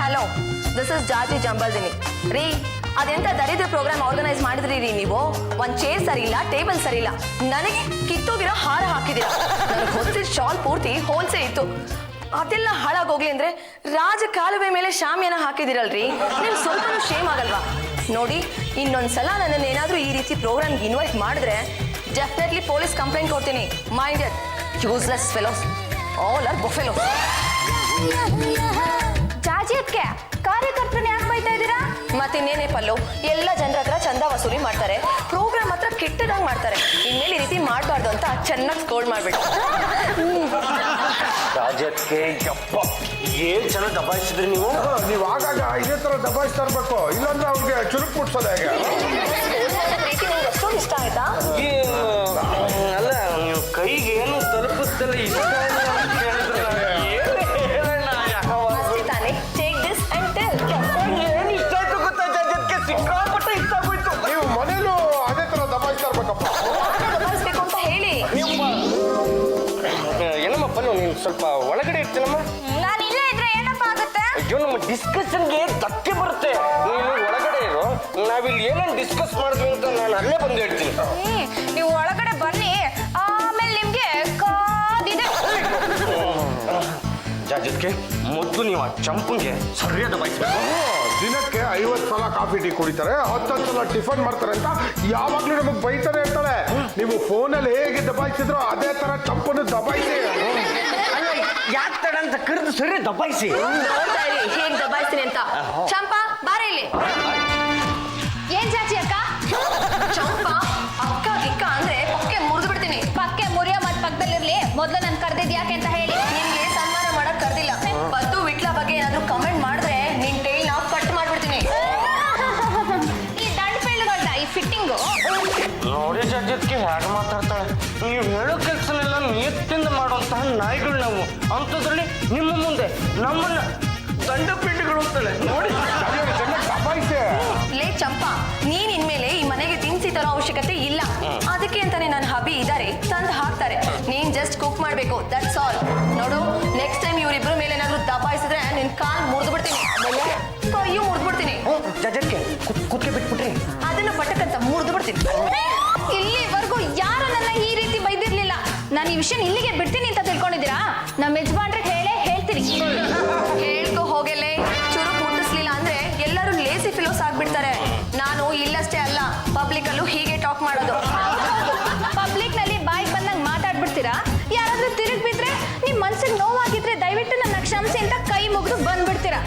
Hello, this is ಜಾಜಿ ಜಂಬಲ್ದಿನಿ ರೀ. ಅದೆಂತ ದರಿದ್ರ ಪ್ರೋಗ್ರಾಮ್ ಆರ್ಗನೈಸ್ ಮಾಡಿದ್ರಿ ರೀ ನೀವು. ಒಂದ್ ಚೇರ್ ಸರಿ ಇಲ್ಲ, ಟೇಬಲ್ ಸರಿ ಇಲ್ಲ, ನನಗೆ ಕಿತ್ತೋಗಿರೋ ಹಾರ ಹಾಕಿದಿರ. ನನಗೆ ಹೊತ್ತಿದ ಶಾಲ್ ಪೂರ್ತಿ ಹೋಲ್ಸೆ ಇತ್ತು, ಅದೆಲ್ಲ ಹಾಳಾಗೋಗ್ಲಿ ಅಂದ್ರೆ ರಾಜ ಕಾಲುವೆ ಮೇಲೆ ಶಾಮಿಯಾನ ಹಾಕಿದಿರಲ್ರಿ. ನೀವು ಸ್ವಲ್ಪ ಶೇಮ್ ಆಗಲ್ವಾ? ನೋಡಿ, ಇನ್ನೊಂದ್ಸಲ ನನ್ನನ್ನು ಏನಾದ್ರೂ ಈ ರೀತಿ ಪ್ರೋಗ್ರಾಮ್ಗೆ ಇನ್ವೈಟ್ ಮಾಡಿದ್ರೆ ಡೆಫಿನೆಟ್ಲಿ ಪೊಲೀಸ್ ಕಂಪ್ಲೇಂಟ್ ಕೊಡ್ತೀನಿ. Minded useless fellows, all are buffaloes. ಜಾಜಿ ಅದಕ್ಕೆ ಕಾರ್ಯಕರ್ತರನ್ನ ಯಾಕೆ ಬೈತಾ ಇದ್ದೀರಾ? ಮತ್ತಿನ್ನೇನೇ ಪಲ್ಲು, ಎಲ್ಲ ಜನರ ಹತ್ರ ಚಂದ ವಸೂಲಿ ಮಾಡ್ತಾರೆ, ಪ್ರೋಗ್ರಾಮ್ ಹತ್ರ ಕೆಟ್ಟದಂಗ್ ಮಾಡ್ತಾರೆ. ಇನ್ಮೇಲೆ ಈ ರೀತಿ ಮಾಡಬಾರ್ದು ಅಂತ ಚೆನ್ನಾಗಿ ಸ್ಕೋಲ್ಡ್ ಮಾಡ್ಬಿಟ್ಟು. ರಾಜ್ಯಕ್ಕೆ ಯಪ್ಪ ಏನ್ ಚೆನ್ನಾಗಿ ದಬಾಯಿಸಿದ್ರಿ ನೀವು ಆಗಾಗ ಇದೇ ತರ ದಬಾಯಿಸ್ತಾ ಇರ್ಬೇಕು, ಇಲ್ಲಾಂದ್ರೆ ಅವ್ರಿಗೆ ಚುರುಕು ಮುಟ್ಸೋದು ಹೇಗೆ? ಅಷ್ಟೊಂದು ಇಷ್ಟ ಆಯ್ತಾ? ಅಲ್ಲ, ನೀವು ಕೈಗೆ ಏನು ತಲುಪಿಸ್ತಲ್ಲ ಇಷ್ಟ ಅಂತ ಹೇಳಿದ್ರೆ ಏನ್ ಇಷ್ಟ ಆಯ್ತು ಗೊತ್ತಾ? ಜಾಜತ್ಗೆ ಸಿಕ್ಕಾಪಟ್ಟೆ ಇಷ್ಟ ಆಗೋಯ್ತು. ನೀವು ಮನೇಲೂ ಅದೇ ತರ ದಬಾಯಿಸ್ತಾ ಇರ್ಬೇಕಪ್ಪ. ದಬಾಯಿಸ್ಬೇಕು ಅಂತ ಹೇಳಿ. ಏನಮ್ಮ ಪಲ್ಲು, ನೀನು ಸ್ವಲ್ಪ ಒಳಗಡೆ ಇರ್ತೀನಮ್ಮ. ನಾನು ಇಲ್ಲೇ ಇದ್ರೆ ಏನಪ್ಪ ಆಗುತ್ತೆ? ಅಯ್ಯೋ, ನಮ್ಮ ಡಿಸ್ಕಷನ್ಗೆ ಧಕ್ಕೆ ಬರುತ್ತೆ. ನೀನು ಒಳಗಡೆ ಇರು, ನಾವಿಲ್ಲಿ ಏನೇನು ಡಿಸ್ಕಸ್ ಮಾಡಿದ್ವಿ ಅಂತ ನಾನು ಅಲ್ಲೇ ಬಂದು ಹೇಳ್ತೀನಿ. ನೀವು ಒಳಗಡೆ ಬನ್ನಿ, ಆಮೇಲೆ ನಿಮ್ಗೆ ಕಾದಿದೆ. ಜಾಜತ್ಗೆ ಮೊದಲು ನೀವು ಆ ಚಂಪಂಗೆ ಸರಿಯಾದ ಬಯಸ್ಬೇಕು. ದಿನಕ್ಕೆ 50 ಸಲ ಕಾಫಿ ಟೀ ಕುಡಿತಾರೆ, 10 ಸಲ ಟಿಫನ್ ಮಾಡ್ತಾರೆ ಅಂತ ಯಾವಾಗ್ಲೂ ನಮಗ್ ಬೈತಾನೆ ಇರ್ತಾರೆ. ನೀವು ಫೋನಲ್ಲಿ ಹೇಗೆ ದಬಾಯಿಸಿದ್ರು ಅದೇ ತರ ಚಂಪನ್ನು ದಬಾಯಿಸಿ. ಯಾಕೆ ತಡ ಅಂತ ಕರೆದು ಸರಿ ದಬಾಯಿಸಿ. ನೋಡ್ತಾ ಇರಿ ಹೇಗ್ ದಬಾಯಿಸ್ತೀನಿ ಅಂತ. ಚಂಪಾ ಬಾರ ಇಲ್ಲಿ. ಏನ್ ಜಾಜಿ ಅಕ್ಕ? ಚಂಪಾ ಅಕ್ಕ ಗಿಕ್ಕ ಅಂದ್ರೆ ಪಕ್ಕೆ ಮುರಿದು ಬಿಡ್ತೀನಿ. ಪಕ್ಕೆ ಮುರಿಯೋ ಮತ್ ಪಕ್ಕದಲ್ಲಿರ್ಲಿ. ಮೊದ್ಲು ನನ್ ಕರ್ದಿದ್ ಯಾಕೆ ಅಂತ ಹೇಳಿ. ನಿಮ್ಗೆ ಸನ್ಮಾನ ಮಾಡಕ್ ಕರ್ದಿಲ್ಲ. ಪದ್ದು ವಿಟ್ಲ ಬಗ್ಗೆ ಏನಾದ್ರು ಕಮೆಂಟ್ ಮಾಡಿದ್ರೆ ನಿನ್ ಟೈಲ್ ನಾವು ಕಟ್ ಮಾಡ್ಬಿಡ್ತೀನಿ. ಈ ದಂಡ ಪೇಳುಗಳ್ದ ಈ ಫಿಟ್ಟಿಂಗು. ನೋಡಿ ಜಾಜತ್ಗೆ ಹೇಗೆ ಮಾತಾಡ್ತಾಳೆ. ನೀವು ಹೇಳೋ ಕೆಲಸನೆಲ್ಲ ನಿಯತ್ತಿಂದ ಮಾಡುವಂತಹ ನಾಯಿಗಳು ನಾವು. ಅಂಥದ್ರಲ್ಲಿ ನಿಮ್ಮ ಮುಂದೆ ನಮ್ಮನ್ನ ದಂಡ ಪಿಂಡಿಗಳು ಅಂತಾಳೆ. ನೋಡಿ ಚೆನ್ನಾಗಿ ದಬಾಯಿಸಿ. ಲೇ ಚಂಪಾ, ನೀನ್ ಇನ್ಮೇಲೆ ಈ ಮನೆಗೆ ತಿನ್ಸಿ ತರೋ ಅವಶ್ಯಕತೆ ಇಲ್ಲ. ಅದಕ್ಕೆ ಅಂತಾನೆ ನನ್ನ ಹಬಿ ಇದಾರೆ, ತಂದು ಹಾಕ್ತಾರೆ. ನೀನ್ ಜಸ್ಟ್ ಕುಕ್ ಮಾಡ್ಬೇಕು, ದಟ್ಸ್ ಆಲ್. ನೋಡು, ನೆಕ್ಸ್ಟ್ ಟೈಮ್ ಇವ್ರಿಬ್ರ ಮೇಲೆ ಏನಾದ್ರು ದಬಾಯಿಸಿದ್ರೆ ನಿನ್ ಕಾಲ್ ಮುರಿದು ಬಿಡ್ತೀನಿ, ಆಮೇಲೆ ಕೈಯೂ ಮುರಿದು ಬಿಡ್ತೀನಿ. ಜಾಜತ್ಗೆ ಕುಕ್ಕೆ ಬಿಟ್ಬಿಟ್ರಿ. ಅದನ್ನ ಪಟಕಂತ ಮುರಿದು ಬಿಡ್ತೀನಿ. ಇಲ್ಲಿವರೆಗೂ ಯಾರು ನನ್ನ ಈ ರೀತಿ ಬೈದಿರ್ಲಿಲ್ಲ. ನಾನು ಈ ವಿಷಯ ಇಲ್ಲಿಗೆ ಬಿಡ್ತೀನಿ ಅಂತ ತಿಳ್ಕೊಂಡಿದ್ದೀರಾ? ನಮ್ಮ ಯಜಮಾನ್ರಿಗೆ ಹೇಳ್ತೀನಿ. ಹೇಳ್ಕೊ ಹೋಗೆಲೆ. ಚುರು ಮುಟ್ಟಿಸ್ಲಿಲ್ಲ ಅಂದ್ರೆ ಎಲ್ಲರೂ ಲೇಸಿ ಫಿಲೋಸ್ ಆಗ್ಬಿಡ್ತಾರೆ. ನಾನು ಇಲ್ಲಷ್ಟೇ ಅಲ್ಲ, ಪಬ್ಲಿಕ್ ಅಲ್ಲೂ ಹೀಗೆ ಟಾಕ್ ಮಾಡೋದು. ಪಬ್ಲಿಕ್ ನಲ್ಲಿ ಬಾಯಿ ಬಂದಂಗ್ ಮಾತಾಡ್ಬಿಡ್ತೀರಾ? ಯಾರಾದ್ರೂ ತಿರುಗ್ ಬಿದ್ರೆ ನಿಮ್ ಮನ್ಸಿಗೆ ನೋವಾಗಿದ್ರೆ ದಯವಿಟ್ಟು ನನ್ನ ಕ್ಷಮಿಸಿ ಅಂತ ಕೈ ಮುಗಿದು ಬಂದ್ಬಿಡ್ತೀರಾ.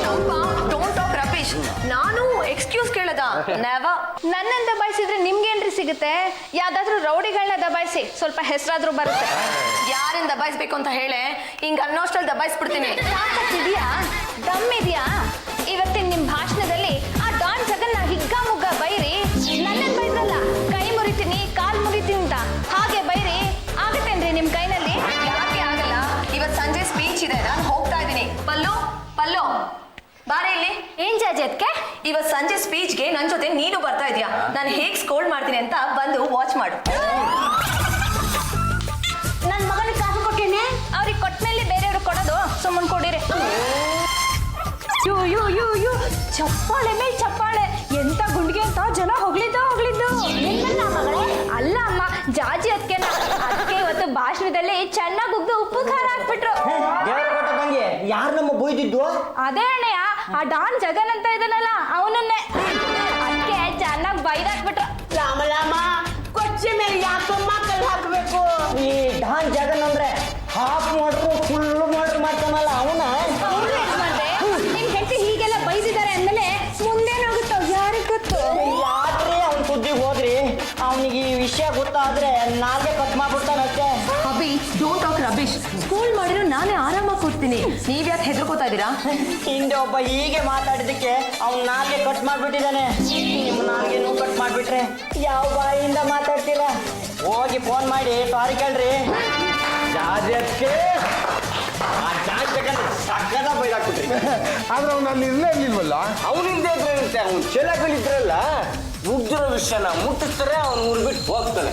ಚಂಪಾ, ಡೋಂಟ್ ಟಾಕ್ ರಬೀಶ್. ನಾನು ಎಕ್ಸ್ಕ್ಯೂಸ್ ಕೇಳದ ನೆವರ್. ನನ್ನನ್ನು ದಬಾಯಿಸಿದ್ರೆ ನಿಮ್ಗೇನ್ರಿ ಸಿಗುತ್ತೆ? ಯಾವ್ದಾದ್ರೂ ರೌಡಿಗಳನ್ನ ದಬಾಯಿಸಿ, ಸ್ವಲ್ಪ ಹೆಸರಾದ್ರೂ ಬರುತ್ತೆ. ಯಾರಿಂದ ದಬಾಯಿಸ್ಬೇಕು ಅಂತ ಹೇಳೆ, ಹಿಂಗ ಅನ್ನೋಷ್ಟಲ್ಲಿ ದಬಾಯಿಸ್ಬಿಡ್ತೀನಿ. ತಾಕತ್ತಿದ್ಯಾ? ದಮ್ ಇದೆಯಾ? ಇವತ್ತಿನ ನಿಮ್ ಭಾಷಣದಲ್ಲಿ ಆ ಡಾನ್ ಜಗನ್ನ ಹಿಗ್ಗ ಮುಗ್ಗ ಬೈರಿ. ನನ್ನನ್ನು ಬೈದ್ರಲ್ಲ, ಕೈ ಮುರಿತೀನಿ ಕಾಲ್ ಮುರಿತೀನಿ ಅಂತ, ಹಾಗೆ ಬೈರಿ. ಆಗತ್ತೇನ್ರಿ ನಿಮ್ ಕೈನಲ್ಲಿ? ಯಾಕೆ ಆಗಲ್ಲ? ಇವತ್ ಸಂಜೆ ಸ್ಪೀಚ್ ಇದೆ, ನಾನು ಹೋಗ್ತಾ ಇದ್ದೀನಿ. ಪಲ್ಲು ಪಲ್ಲು ಬಾರೆ ಇಲ್ಲಿ. ಏನ್ ಜಾಜಿ ಅದಕ್ಕೆ? ಇವತ್ ಸಂಜೆ ಸ್ಪೀಚ್ಗೆ ನನ್ ಜೊತೆ ನೀನು ಬರ್ತಾ ಇದೀಯಾ. ನಾನು ಹೇಗ್ ಸ್ಕೋಲ್ಡ್ ಮಾಡ್ತೀನಿ ಅಂತ ಬಂದು ವಾಚ್ ಮಾಡು. ನನ್ ಮಗನಿಗೆ ಕಾಸು ಕೊಟ್ಟೇನೆ, ಅವ್ರಿಗೆ ಕೊಟ್ಮೇಲೆ ಬೇರೆಯವ್ರಿಗೆ ಕೊಡೋದು. ಸುಮ್ಮನೆ ಕೊಡಿರಿ. ಯು ಚಪ್ಪಾಳೆ ಮೇಲೆ ಚಪ್ಪಾಳೆ, ಎಂತ ಗುಂಡಿಗೆ ಅಂತ ಜನ ಹೋಗ್ಲಿದ್ದು. ಅಲ್ಲ ಅಮ್ಮ, ಜಾಜಿ ಅದಕ್ಕೆ ಇವತ್ತು ಭಾಷಣದಲ್ಲಿ ಚೆನ್ನಾಗಿ ಉಗ್ದು ಉಪ್ಪು ಖಾರ ಹಾಕ್ಬಿಟ್ರು. ಯಾರು ನಮ್ಮ ಬೈದಿದ್ದು? ಅದೇ ಅಣ್ಣಯ್ಯ, ಆ ಡಾನ್ ಜಗನ್ ಅಂತ ಇದನ್ನಲ್ಲ ಅವನನ್ನೇ. ಅದಕ್ಕೆ ಚೆನ್ನಾಗಿ ಬೈದಾಕ್ಬಿಟ್ರು. ರಾಮ ಕೊಚ್ಚಿ ಮೇಲೆ ಯಾಕಮ್ಮ ಕಲ್ಲು ಹಾಕಬೇಕು? ಈ ಡಾನ್ ಜಗನ್ ಅಂದ್ರೆ ಹಾಫ್ ಮಾಡ್ರು ಫುಲ್ ಮಾಡ್ರು ಮಾಡ್ತಾನಲ್ಲ ಅವನ. ನಿಮ್ ಹೆಂಡತಿ ಹೀಗೆಲ್ಲ ಬೈದಿದ್ದಾರೆ ಅಂದ್ಮೇಲೆ ಮುಂದೇನಾಗುತ್ತೋ ಯಾರಿಗ್ ಗೊತ್ತು? ಯಾಕ್ರಿ ಅವ್ನ ಸುದ್ದಿಗೆ ಹೋದ್ರಿ? ಅವನಿಗೆ ಈ ವಿಷಯ ಗೊತ್ತಾದ್ರೆ ನಾಲ್ಗೆ ಕಟ್ ಮಾಡ್ಬಿಡ್ತಾನಷ್ಟೇ. Abhi, don't talk rubbish. School ಮಾಡಿರೋ ನಾನೇ ಆರಾಮಾಗಿ ಕೊಡ್ತೀನಿ. ನೀವ್ಯಾಕೆ ಹೆದರ್ಕೋತಾ ಇದ್ದೀರಾ? ಹಿಂದೆ ಒಬ್ಬ ಹೀಗೆ ಮಾತಾಡಿದಕ್ಕೆ ಅವ್ನ ನಾಲ್ಗೆ ಕಟ್ ಮಾಡ್ಬಿಟ್ಟಿದ್ದಾನೆ. ನಿಮ್ಮ ನಾಲ್ಗೆನೂ ಕಟ್ ಮಾಡ್ಬಿಟ್ರೆ ಯಾವ ಬಾಯಿಯಿಂದ ಮಾತಾಡ್ತೀರಾ? ಹೋಗಿ ಫೋನ್ ಮಾಡಿ ಸಾರಿ ಕೇಳ್ರಿ. ಜಾಜಕ್ಕೆ ಸಕ್ಕದ ಬೈದಾಕ್ಬಿಟ್ರಿ. ಆದ್ರೆ ಅವ್ನು ಅಲ್ಲಿ ಇಲ್ಲೇ ಇರ್ಲಿಲ್ವಲ್ಲ. ಅವನಿಂದ ಇದ್ರೆ ಅವ್ನು ಚೆಲಾಗಳಿದ್ರಲ್ಲ, ಮುಗ್ದಿರೋ ವಿಷಯನ ಮುಟ್ಟಿಸ್ತಾರೆ, ಅವ್ನು ಊರು ಬಿಟ್ಟು ಹೋಗ್ತಾನೆ.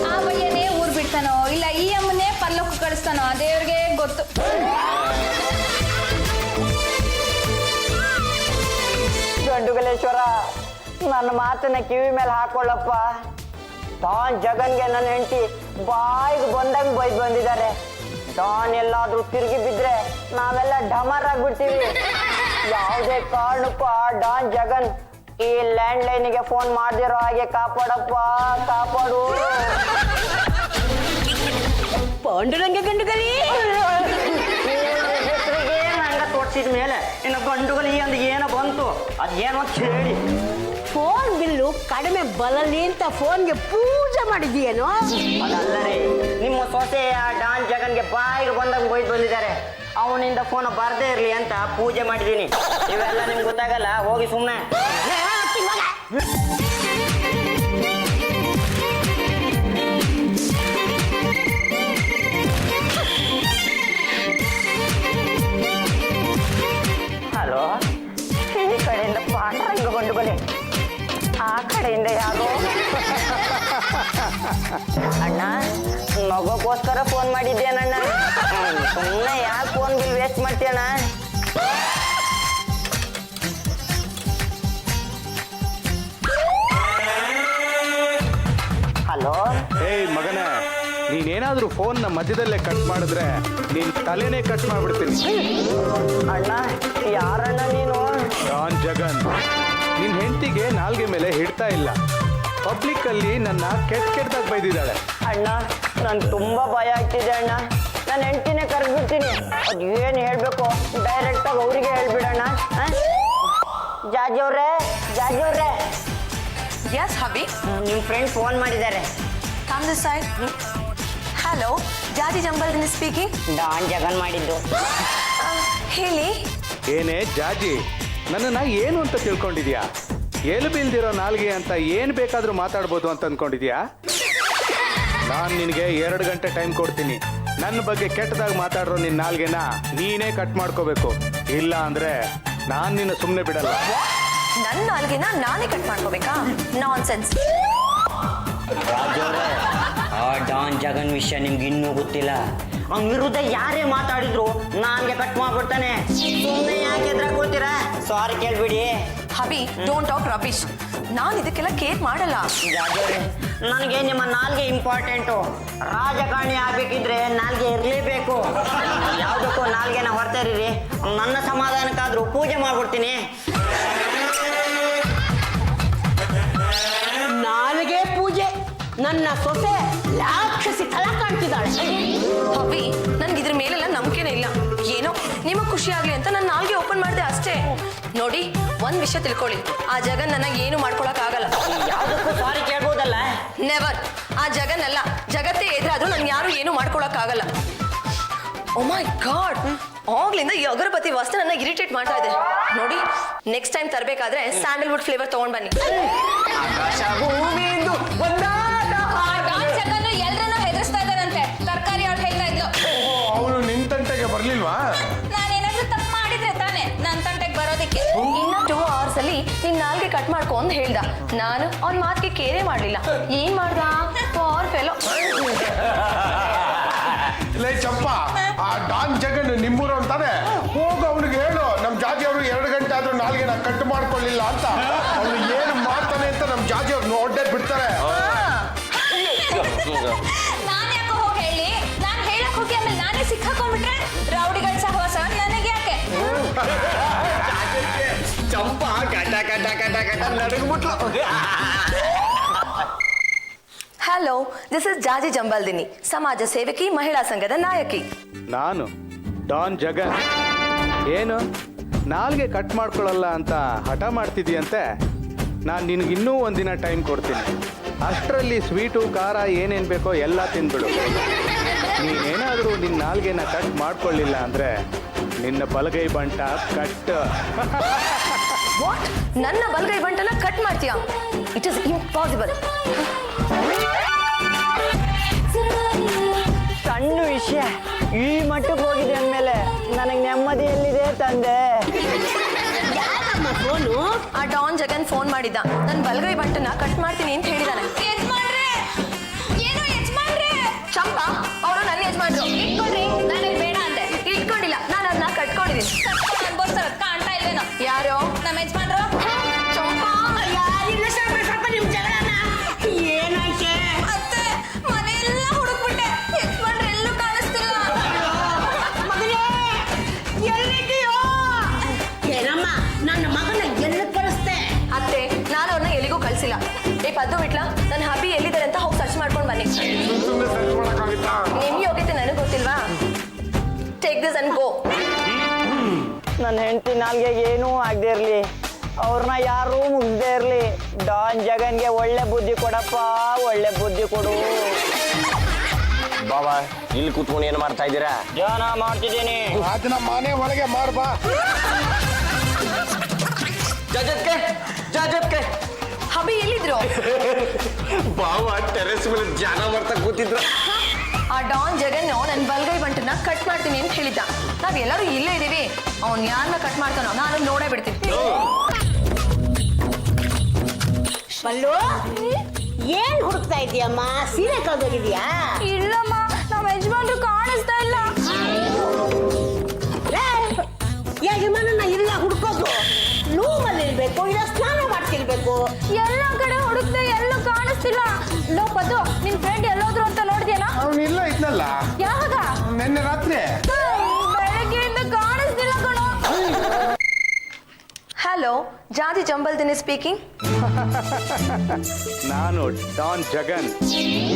ಆ ಬಯ್ಯನೇ ಊರ್ ಬಿಡ್ತಾನೋ ಇಲ್ಲ ಈ ಅಮ್ಮನೇ ಪಲ್ಲಕ್ಕೂ ಕಳಿಸ್ತಾನೋ ದೇವ್ರಿಗೆ ಗೊತ್ತು. ಮಹದೇಶ್ವರ, ನನ್ನ ಮಾತನ್ನ ಕಿವಿ ಮೇಲೆ ಹಾಕೊಳ್ಳಪ್ಪ. ಡಾನ್ ಜಗನ್ಗೆ ನನ್ನ ಹೆಂಡತಿ ಬಾಯಿಗೆ ಬಂದಂಗೆ ಬೈದ್ ಬಂದಿದ್ದಾರೆ. ಡಾನ್ ಎಲ್ಲಾದ್ರೂ ತಿರುಗಿ ಬಿದ್ರೆ ನಾವೆಲ್ಲ ಡಮರ್ ಆಗ್ಬಿಡ್ತೀವಿ. ಯಾವುದೇ ಕಾರಣಕ್ಕೂ ಆ ಡಾನ್ ಜಗನ್ ಈ ಲ್ಯಾಂಡ್ ಲೈನಿಗೆ ಫೋನ್ ಮಾಡ್ದಿರೋ ಹಾಗೆ ಕಾಪಾಡಪ್ಪ, ಕಾಪಾಡು. ಪಾಂಡುರಂಗ ಗಂಡುಗಲಿ ಹೆಸರಿಗೆ ನಂಗ ತೋರಿಸಿದ ಮೇಲೆ ಇನ್ನು ಗಂಡುಗಲಿ ಅಂದ್ ಏನೋ ಬಂತು, ಅದೇನೋ ಅಂತ ಹೇಳಿ. ಫೋನ್ ಬಿಲ್ಲು ಕಡಿಮೆ ಬರಲಿ ಅಂತ ಫೋನ್ಗೆ ಪೂಜೆ ಮಾಡಿದೀಯೇನೋ? ಅದಲ್ಲ ರೀ, ನಿಮ್ಮ ಸೊಸೆ ಆ ಡಾನ್ ಜಗನ್ಗೆ ಬಾಯಿಗೆ ಬಂದಂಗೆ ಬೈದ್ ಬಂದಿದ್ದಾರೆ. ಅವನಿಂದ ಫೋನ್ ಬರ್ದೇ ಇರ್ಲಿ ಅಂತ ಪೂಜೆ ಮಾಡಿದೀನಿ. ಇವೆಲ್ಲ ನಿಮ್ಗೆ ಗೊತ್ತಾಗಲ್ಲ, ಹೋಗಿ ಸುಮ್ಮನೆ. ಹಲೋ, ಈ ಕಡೆಯಿಂದ ಪಾಂಡುರಂಗ ಗಂಡುಗಲಿ, ಆ ಕಡೆಯಿಂದ ಯಾರು? ಅಣ್ಣ, ಮಗೋಕ್ಕೋಸ್ಕರ ಫೋನ್ ಮಾಡಿದ್ದೇನಣ್ಣ. ಸುಮ್ಮನೆ ಯಾಕೆ ಫೋನ್ ಬಿಲ್ ವೇಸ್ಟ್ ಮಾಡ್ತೀಯಣ್ಣ? ಹಲೋ, ಏಯ್ ಮಗನ, ನೀನೇನಾದ್ರೂ ಫೋನ್ನ ಮಧ್ಯದಲ್ಲೇ ಕಟ್ ಮಾಡಿದ್ರೆ ನೀನ್ ತಲೆನೇ ಕಟ್ ಮಾಡ್ಬಿಡ್ತೀನಿ. ಅಣ್ಣ ಯಾರಣ್ಣ ನೀನು? ಡಾನ್ ಜಗನ್, ನಿನ್ ಹೆಂಡತಿಗೆ ನಾಲ್ಗೆ ಮೇಲೆ ಹಿಡ್ತಾ ಇಲ್ಲ. ಪಬ್ಲಿಕ್ ಅಲ್ಲಿ ನನ್ನ ಕೆಟ್ಟದಾಗ ಬೈದಿದ್ದಾಳೆ. ಅಣ್ಣ, ನನ್ಗೆ ತುಂಬಾ ಭಯ ಆಗ್ತಿದೆ ಅಣ್ಣ. ನಾನು ಹೆಂಡ್ತಿನೇ ಕರೆದ್ಬಿಡ್ತೀನಿ. ಅದು ಏನು ಹೇಳ್ಬೇಕು ಡೈರೆಕ್ಟ್ ಆಗಿ ಅವರಿಗೆ ಹೇಳ್ಬಿಡಣ್ಣ. ಜಾಜಿ ಅವ್ರೆ, ಜಾಜಿ ಅವ್ರೆ, ಎಸ್ ಹಬಿ, ನಿಮ್ಮ ಫ್ರೆಂಡ್ ಫೋನ್ ಮಾಡಿದ್ದಾರೆ. Come this side. ಹಲೋ, ಜಾಜಿ ಜಂಬಲ್ದಿನಿ ಸ್ಪೀಕಿಂಗ್. ಡಾನ್ ಜಗನ್ ಮಾಡಿದ್ದು. ಹೇಳಿ. ಏನೇ ಜಾಜಿ, ನನ್ನನ್ನ ಏನು ಅಂತ ತಿಳ್ಕೊಂಡಿದ್ಯಾ? ಎಲು ಬೀಳ್ದಿರೋ ನಾಲ್ಗೆ ಅಂತ ಏನ್ ಬೇಕಾದ್ರೂ ಮಾತಾಡ್ಬೋದು ಅಂತ ಅನ್ಕೊಂಡಿದ್ಯಾ? ನಾನ್ ನಿನಗೆ 2 ಗಂಟೆ ಟೈಮ್ ಕೊಡ್ತೀನಿ. ನನ್ನ ಬಗ್ಗೆ ಕೆಟ್ಟದಾಗಿ ಮಾತಾಡ್ರೋ ನಿನ್ನ ನಾಲ್ಗೆನ ನೀನೇ ಕಟ್ ಮಾಡ್ಕೋಬೇಕು. ಇಲ್ಲ ಅಂದ್ರೆ ನಾನ್ ನಿನ್ನ ಸುಮ್ಮನೆ ಬಿಡಲ್ಲ. ನನ್ನ ನಾಲ್ಗೆನ ನಾನೇ ಕಟ್ ಮಾಡ್ಕೋಬೇಕಾ? ನಾನ್ ಸೆನ್ಸ್. ರಾಜವ್ರೆ, ಆ ಡಾನ್ ಜಗನ್ ವಿಷಯ ನಿಮ್ಗೆ ಇನ್ನೂ ಗೊತ್ತಿಲ್ಲ. ಅವ್ನ ವಿರುದ್ಧ ಯಾರೇ ಮಾತಾಡಿದ್ರು ನಾನ್ಗೆ ಕಟ್ ಮಾಡ್ಬಿಡ್ತಾನೆ. ಸುಮ್ಮನೆ ಯಾಕೆ ಎದುರಾಗ್ಬಿಡ್ತೀರಾ? ಸಾರಿ ಕೇಳ್ಬಿಡಿ. ಹಬಿ, ಡೋಂಟ್ ಟಾಕ್ ರಬಿಶ್. ನಾನು ಇದಕ್ಕೆಲ್ಲ ಕೇರ್ ಮಾಡಲ್ಲ. ರಾಜವ್ರೆ, ನನಗೆ ನಿಮ್ಮ ನಾಲ್ಗೆ ಇಂಪಾರ್ಟೆಂಟು. ರಾಜಕಾರಣಿ ಆಗ್ಬೇಕಿದ್ರೆ ನಾಲ್ಗೆ ಇರಲೇಬೇಕು. ಯಾವುದಕ್ಕೂ ನಾಲ್ಗೆನ ಹೊರತಾ ಇರೀರಿ. ನನ್ನ ಸಮಾಧಾನಕ್ಕಾದ್ರೂ ಪೂಜೆ ಮಾಡ್ಬಿಡ್ತೀನಿ. ನಾಲ್ಗೆ ಪೂಜೆ? ನನ್ನ ಸೊಸೆ ರಾಕ್ಷಸಿ ತಳ ಕಾಣ್ತಿದ್ದಾಳೆ. ಹಬಿ, ನನ್ಗೆ ಇದ್ರ ಮೇಲೆಲ್ಲ ನಂಬಿಕೆನೇ ಇಲ್ಲ. ಏನೋ ನಿಮಗ್ ಖುಷಿ ಆಗ್ಲಿ ಅಂತ ನಾನು ನಾಲ್ಗೆ ಓಪನ್ ಮಾಡಿದೆ ಅಷ್ಟೇ. ನೋಡಿ, ಒಂದ್ ವಿಷಯ ತಿಳ್ಕೊಳ್ಳಿ, ಆ ಜಗನ್ ನನ್ನ ಏನು ಮಾಡ್ಕೊಳಕ್ ಆಗಲ್ಲ. ಯಾವುದಕ್ಕೂ ಸಾರಿ ಕೇಳ್ಬೋದಲ್ಲ? ನೆವರ್. ಆ ಜಗನ್ ಅಲ್ಲ, ಜಗತ್ತೇ ಎದುರಾದ್ರೂ ನನ್ ಯಾರು ಏನು ಮಾಡ್ಕೊಳಕ್ ಆಗಲ್ಲ. ಓ ಮೈ ಗಾಡ್, ಆಗ್ಲಿಂದ ಈ ಅಗರಬತ್ತಿ ವಾಸನೆ ನನ್ನ ಇರಿಟೇಟ್ ಮಾಡ್ತಾ ಇದೆ. ನೋಡಿ, ನೆಕ್ಸ್ಟ್ ಟೈಮ್ ತರಬೇಕಾದ್ರೆ ಸ್ಯಾಂಡಲ್ವುಡ್ ಫ್ಲೇವರ್ ತಗೊಂಡ್ ಬನ್ನಿ. ಎಲ್ರನ್ನೂ ಹೆದರ್ಸ್ತಾ ಇದ್ದಾರಂತೆ. ತರಕಾರಿ ಅವ್ರು ಹೇಳ್ತಾ ಇದ್ಲು. ಅವನು ನಿನ್ ತಂಟೆಗೆ ಬರ್ಲಿಲ್ವಾ? ನಾನೇನಾದ್ರೂ ತಪ್ಪು ಮಾಡಿದ್ರೆ ತಾನೆ ನನ್ನ ತಂಟೆಗೆ ಬರೋದಕ್ಕೆ. ಇನ್ನ 2 hours ಅಲ್ಲಿ ನಿನ್ ನಾಲ್ಗೆ ಕಟ್ ಮಾಡ್ಕೊ ಅಂತ ಹೇಳ್ದ. ನಾನು ಅವ್ನ ಮಾತಿಗೆ ಕೇರೇ ಮಾಡ್ಲಿಲ್ಲ. ಏನ್ ಮಾಡ್ದ? Power fellow. ಲೇ ಚಂಪ, ಆ ಡಾನ್ ಜಗನ್ ನಿಮ್ಮೂರು ಅಂತಾನೆ. ಹೋಗು ಅವನಿಗೆ ಹೇಳು, ನಮ್ ಜಾಜಿ ಅವರು 2 ಗಂಟೆ ಆದ್ರೂ ನಾಲ್ಗೆನ ಕಟ್ ಮಾಡ್ಕೊಳ್ಳಿಲ್ಲ ಅಂತ. ಅವನು ಏನು ಮಾಡ್ತಾನೆ ಅಂತ ನಮ್ ಜಾಜಿ ಅವ್ರು ನೋಡ್ದೇ ಬಿಡ್ತಾರೆ. ನಾನು ಯಾಕೆ ಹೋಗಿ ಹೇಳಿ? ನಾನು ಹೇಳಕ್ ಹೋಗಿ ಆಮೇಲೆ ನಾನೇ ಸಿಕ್ಕಾಕೊಂಡ್ಬಿಟ್ರೆ ರೌಡಿಗಳ ಸಹವಾಸ ನನಗೆ ಯಾಕೆ? ಚಂಪ ಕಟ ಕಟ ಕಟ ಕಟ ನಡಗ್ಬಿಟ್ಲು. ಹಲೋ, ದಿಸ್ ಇಸ್ ಜಾಜಿ ಜಂಬಲ್ದಿನಿ, ಸಮಾಜ ಸೇವಕಿ, ಮಹಿಳಾ ಸಂಘದ ನಾಯಕಿ. ನಾನು ಡಾನ್ ಜಗನ್. ಏನು ನಾಲ್ಗೆ ಕಟ್ ಮಾಡ್ಕೊಳ್ಳಲ್ಲ ಅಂತ ಹಠ ಮಾಡ್ತಿದ್ದೀಯಂತೆ? ನಾನು ನಿನಗಿನ್ನೂ ಒಂದಿನ ಟೈಮ್ ಕೊಡ್ತೀನಿ. ಅಷ್ಟರಲ್ಲಿ ಸ್ವೀಟು ಖಾರ ಏನೇನು ಬೇಕೋ ಎಲ್ಲ ತಿಂದ್ಬಿಡು. ನೀನೇನಾದರೂ ನಿನ್ನ ನಾಲ್ಗೆನ ಕಟ್ ಮಾಡ್ಕೊಳ್ಳಿಲ್ಲ ಅಂದರೆ ನಿನ್ನ ಬಲಗೈ ಬಂಟ ಕಟ್. ವಾಟ್? ನನ್ನ ಬಲ್ಗೈ ಬಂಟನ ಕಟ್ ಮಾಡ್ತೀಯಾ? It is impossible. ಸಣ್ಣ ವಿಷಯ ಈ ಮಟ್ಟಕ್ಕೆ ಹೋಗಿದೆ ಅಂದಮೇಲೆ ನನಗೆ ನೆಮ್ಮದಿ ಎಲ್ಲಿದೆ ತಂದೆ? ಯಾಕಮ್ಮ ಫೋನು? ಆ ಡಾನ್ ಜಗನ್ ಫೋನ್ ಮಾಡಿದ್ದ. ನನ್ನ ಬಲ್ಗೈ ಬಂಟನ ಕಟ್ ಮಾಡ್ತೀನಿ ಅಂತ ಹೇಳಿದಾನೆ. ಯಜಮಾನ್ರೆ, ಏನು ಯಜಮಾನ್ರೆ? ಚಂಪ, ಅವರು ನನ್ನ ಯಜಮಾನ್ರು. ಇಟ್ಕೊಡ್ರಿ, ನಾನೇನು ಬೇಡ ಅಂದೆ. ಇಟ್ಕೊಂಡಿಲ್ಲ, ನಾನು ಅದನ್ನ ಕಟ್ಕೊಂಡಿದ್ದೀನಿ. ಕಟ್ಕೊಂಡು ಅನ್ಬೋಸ್ತಾರ ಕಾಣ್ತಾ ಇಲ್ವೇನೋ? ಯಾರೋ ನಮ್ಮ ಯಜಮಾನ್ರು. ಚಂಪ ಎಲ್ಲಿದೆಯೋ ಏನಮ್ಮ ನನ್ನ ಮಗನ ಎಲ್ಲಿ ಕಳಿಸ್ದೆ ಅತ್ತೆ ನಾನು ಅವ್ರನ್ನ ಎಲ್ಲಿಗೂ ಕಳ್ಸಿಲ್ಲ. ಏ ಪದ್ದು ಬಿಟ್ಲ, ನನ್ನ ಹಬ್ಬಿ ಎಲ್ಲಿದ್ದಾರೆ ಅಂತ ಹೋಗಿ ಸರ್ಚ್ ಮಾಡ್ಕೊಂಡು ಬನ್ನಿ. ಸುಮ್ಮನೆ ಸರ್ಚ್ ಮಾಡಕ್ಕಾಗುತ್ತಾ? ನಿಮ್ ಯೋಗ್ಯತೆ ನನಗೆ ಗೊತ್ತಿಲ್ವಾ? Take this and go. ನನ್ನ ಹೆಂಡತಿ ನಾಲ್ಗೆ ಏನೂ ಆಗದೆ ಇರಲಿ, ಅವ್ರನ್ನ ಯಾರೂ ಮುಗ್ದೇ ಇರಲಿ. ಡಾನ್ ಜಗನ್ಗೆ ಒಳ್ಳೆ ಬುದ್ಧಿ ಕೊಡಪ್ಪ, ಒಳ್ಳೆ ಬುದ್ಧಿ ಕೊಡು. ಬಾಬಾ ಇಲ್ಲಿ ಕೂತ್ಕೊಂಡು ಏನು ಮಾಡ್ತಾ ಇದ್ದೀರಾ? ಧ್ಯಾನ ಮಾಡ್ತಿದ್ದೀನಿ. ಅದನ್ನ ಮನೆ ಒಳಗೆ ಮಾಡ್ಬಾ. ಜಾಜತ್ಕೆ ಹಬ್ಬಿ ಎಲ್ಲಿದ್ರು? ಬಾವ ಟೆರೆಸ್ ಮೇಲೆ ಧ್ಯಾನ ಮಾಡ್ತಾ ಕೂತಿದ್ರು. ಆ ಡಾನ್ ಜಗನ್ ನನ್ನ ಬಲ್ಗೈ ಬಂಟನ್ನ ಕಟ್ ಮಾಡ್ತೀನಿ ಅಂತ ಹೇಳಿದ್ದ. ನಾವ್ ಎಲ್ಲರೂ ಇಲ್ಲೇ ಇದೀವಿ. ಅವ್ನ್ ಯಾರನ್ನ ಕಟ್ ಮಾಡ್ತಾನೋ ನಾನು ನೋಡೇ ಬಿಡ್ತೀನಿ. ಬಲ್ಲು ಏನ್ ಹುಡುಕ್ತಾ ಇದೀಯಮ್ಮ? ಸೀರೆ ಕಳ್ದೋಗಿದ್ಯಾ? ಇಲ್ಲಮ್ಮ, ನಮ್ಮ ಯಜಮಾನ್ರು ಕಾಣಿಸ್ತಾ ಇಲ್ಲ. ಯಜಮಾನನ್ನ ಇಲ್ಲ ಹುಡ್ಕೋದು. ರೂಮಲ್ಲಿ ಇರ್ಬೇಕು, ಇಲ್ಲ ಸ್ನಾನ ಮಾಡ್ತಿರ್ಬೇಕು. ಎಲ್ಲ ಕಡೆ ಹುಡುಕ್ದೆ, ಎಲ್ಲೂ ಕಾಣಿಸ್ತಿಲ್ಲ. ಲೋ ಪದ್ದು, ನಿನ್ ಫ್ರೆಂಡ್ ಎಲ್ಲೋದ್ರು ಅಂತ ನೋಡಿದ್ಯಾನ? ಅವನು ಇಲ್ಲ ಇದ್ನಲ್ಲ ಯಾವಾಗ? ನಿನ್ನೆ ರಾತ್ರಿ. ಬೆಳಗ್ಗೆಯಿಂದ ಕಾಣಿಸ್ತಿಲ್ಲ ಕಣೋ. ಹಲೋ, ಜಾಜಿ ಜಂಬಲ್ದಿನಿ ಸ್ಪೀಕಿಂಗ್. ನಾನು ಡಾನ್ ಜಗನ್.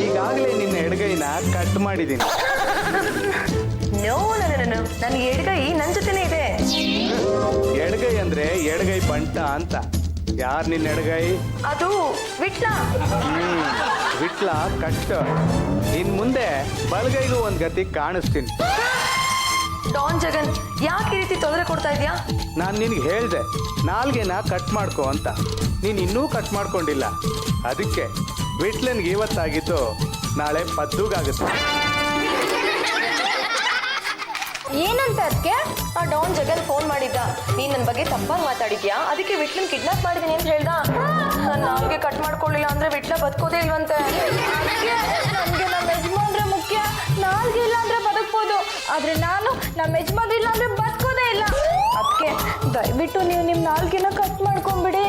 ಈಗಾಗಲೇ ನಿನ್ನ ಎಡಗೈನ ಕಟ್ ಮಾಡಿದ್ದೀನಿ. ನೋ ನನ್ನ ಎಡಗೈ ನನ್ನ ಜೊತೆನೇ ಇದೆ. ಎಡಗೈ ಅಂದ್ರೆ ಎಡಗೈ ಬಂಟ ಅಂತ. ಯಾರು ನಿನ್ನ ಎಡಗೈ? ಅದು ವಿಟ್ಲ. ವಿಟ್ಲ ಕಟ್. ಇನ್ ಮುಂದೆ ಬಲಗೈಗೂ ಒಂದ್ ಗತಿ ಕಾಣಿಸ್ತೀನಿ. ಡಾನ್ ಜಗನ್, ಯಾಕೆ ಈ ರೀತಿ ತೊಂದರೆ ಕೊಡ್ತಾ ಇದ್ಯಾ? ನಾನು ನಿನಗೆ ಹೇಳ್ದೆ ನಾಲ್ಗೆನ ಕಟ್ ಮಾಡ್ಕೊ ಅಂತ. ನೀನು ಇನ್ನೂ ಕಟ್ ಮಾಡ್ಕೊಂಡಿಲ್ಲ. ಅದಕ್ಕೆ ವಿಟ್ಲನ್ಗೆ ಇವತ್ತಾಗಿತ್ತು, ನಾಳೆ ಪದ್ದುಗಾಗುತ್ತೆ. ಏನಂತ ಅದಕ್ಕೆ? ಆ ಡಾನ್ ಜಗನ್ ಫೋನ್ ಮಾಡಿದ್ದ. ನೀನ್ ನನ್ನ ಬಗ್ಗೆ ತಪ್ಪಾಗಿ ಮಾತಾಡಿದ್ಯಾ, ಅದಕ್ಕೆ ವಿಟ್ಲನ್ ಕಿಡ್ನಾಪ್ ಮಾಡಿದೀನಿ ಅಂತ ಹೇಳ್ದ. ನಾನು ನಾಲ್ಗೆ ಕಟ್ ಮಾಡ್ಕೊಳ್ಳಿಲ್ಲ ಅಂದ್ರೆ ವಿಟ್ಲ ಬದುಕೋದೇ ಇಲ್ವಂತೆ. ಅದಕ್ಕೆ ನನ್ಗೆ ನಮ್ಮ ಯಜಮಾನ್ರೆ ಮುಖ್ಯ. ನಾಲ್ಗೆ ಇಲ್ಲ ಅಂದ್ರೆ ಬದುಕ್ಬೋದು, ಆದ್ರೆ ನಾನು ನಮ್ಮ ಯಜಮಾನ್ರು ಇಲ್ಲ ಅಂದ್ರೆ ಬದುಕೋದೇ ಇಲ್ಲ. ಅದಕ್ಕೆ ದಯವಿಟ್ಟು ನೀವು ನಿಮ್ಮ ನಾಲ್ಗೆನ ಕಟ್ ಮಾಡ್ಕೊಂಡ್ಬಿಡಿ.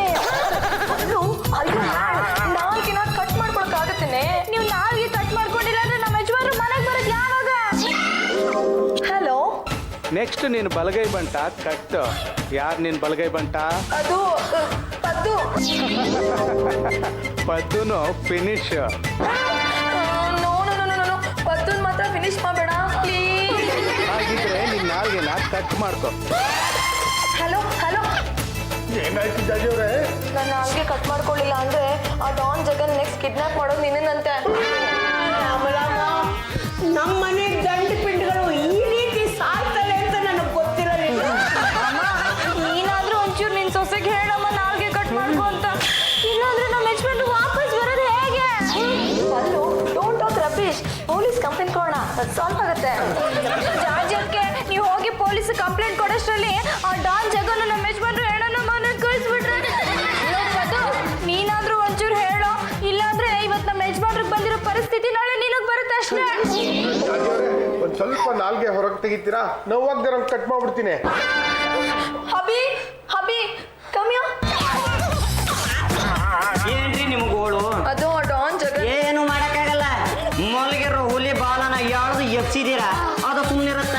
ನಾಲ್ಗಿನ ಕಟ್ ಮಾಡ್ಕೊಳಕ್ಕಾಗತ್ತೇನೆ? ನೀವು ನಾಲ್ಗೆ ಕಟ್ ಮಾಡ್ಕೊಂಡಿಲ್ಲ ಅಂದ್ರೆ ನಮ್ಮ ಯಜಮಾನ್ರು ಮನೆಗೆ ಬರೋದು ಯಾವಾಗ? ಹಲೋ, ನೆಕ್ಸ್ಟ್ ನೀನು ಬಲಗೈ ಬಂಟ ಕಟ್. ಯಾರು ನಿನ್ನ ಬಲಗೈ ಬಂಟ? ಅದು ಪದ್ದು. ಪದ್ದುನು ಫಿನಿಶ್. ನೋ ಪದ್ದುನ್ ಮಾತ್ರ ಫಿನಿಶ್ ಮಾಡಬೇಡ ಪ್ಲೀಸ್. ಹಾಗಿದ್ರೆ ನಿನ್ನ ನಾಲ್ಗೆನ ಕಟ್ ಮಾಡ್ಕೊ. ಹಲೋ, ಏನಾಯ್ತು ಜಾಜಿಯವ್ರೆ? ನಾನು ನಾಲ್ಗೆ ಕಟ್ ಮಾಡ್ಕೊಳ್ಳಿಲ್ಲ ಅಂದ್ರೆ ಆ ಡಾನ್ ಜಗನ್ ನೆಕ್ಸ್ಟ್ ಕಿಡ್ನಾಪ್ ಮಾಡೋದು ನಿನ್ನಂತೆ. ನಮ್ಮ ಮನೆ ಗಂಡು ಪಿಂಡ್ಗಳು ಈ ರೀತಿ ಸಾಯ್ತವೆ ಅಂತ ನನಗೆ ಗೊತ್ತಿರಲಿಲ್ಲ. ನೀನಾದ್ರೂ ಒಂಚೂರು ನಿನ್ ಸೊಸೆಗೆ ಹೇಳಮ್ಮ ನಾಲ್ಗೆ ಕಟ್ ಮಾಡ್ಕೊ ಅಂತ. ಇಲ್ಲಾಂದ್ರೆ ನಮ್ಮ ಯಜಮಾನ್ರು ವಾಪಸ್ ಬರೋದು ಹೇಗೆ? ಅಲ್ಲೋ, ಡೋಂಟ್ ಟಾಕ್ ರಬೀಶ್. ಪೊಲೀಸ್ ಕಂಪ್ಲೇಂಟ್ ಕೊಡೋಣ, ಅದು ಸಾಲ್ವ್ ಆಗುತ್ತೆ. ಜಾಜಕ್ಕೆ ನೀವು ಹೋಗಿ ಪೊಲೀಸ್ ಕಂಪ್ಲೇಂಟ್ ಕೊಡೋಷ್ಟರಲ್ಲಿ ಆ ಡಾನ್ ಜಗನ್ ನಮ್ಮ ಯಜಮಾನ್ರು ಹೇಳೋಣ ಮನೆ ಕಳಿಸ್ಬಿಟ್ರೆ. ನೀನಾದ್ರೂ ಒಂಚೂರು ಹೇಳೋ, ಇಲ್ಲಾಂದ್ರೆ ಇವತ್ತು ನಮ್ಮ ಯಜಮಾನ್ರಿಗೆ ಬಂದಿರೋ ಪರಿಸ್ಥಿತಿ ನಾಳೆ ನಿನಗ್ ಬರುತ್ತೆ ಅಷ್ಟೇ. ಜಾಜಿಯವ್ರೆ, ಒಂದ್ ಸ್ವಲ್ಪ ನಾಲ್ಗೆ ಹೊರಗೆ ತೆಗಿತೀರಾ? ನೋವಾಗ್ದೆ ನಮ್ಗೆ ಕಟ್ ಮಾಡ್ಬಿಡ್ತೀನಿ. ಹಬಿ ಕಮ್ಯ. ಏನ್ರಿ ನಿಮ್ಗೋಳು? ಅದು ಆ ಡಾನ್ ಜಗನ್. ಏನು ಮಾಡಕ್ಕಾಗಲ್ಲ. ಮಲಗಿರೋ ಹುಲಿ ಬಾಲನ ಯಾವ್ದು ಎಪ್ಸಿದೀರಾ, ಅದು ಸುಮ್ಮನಿರುತ್ತ?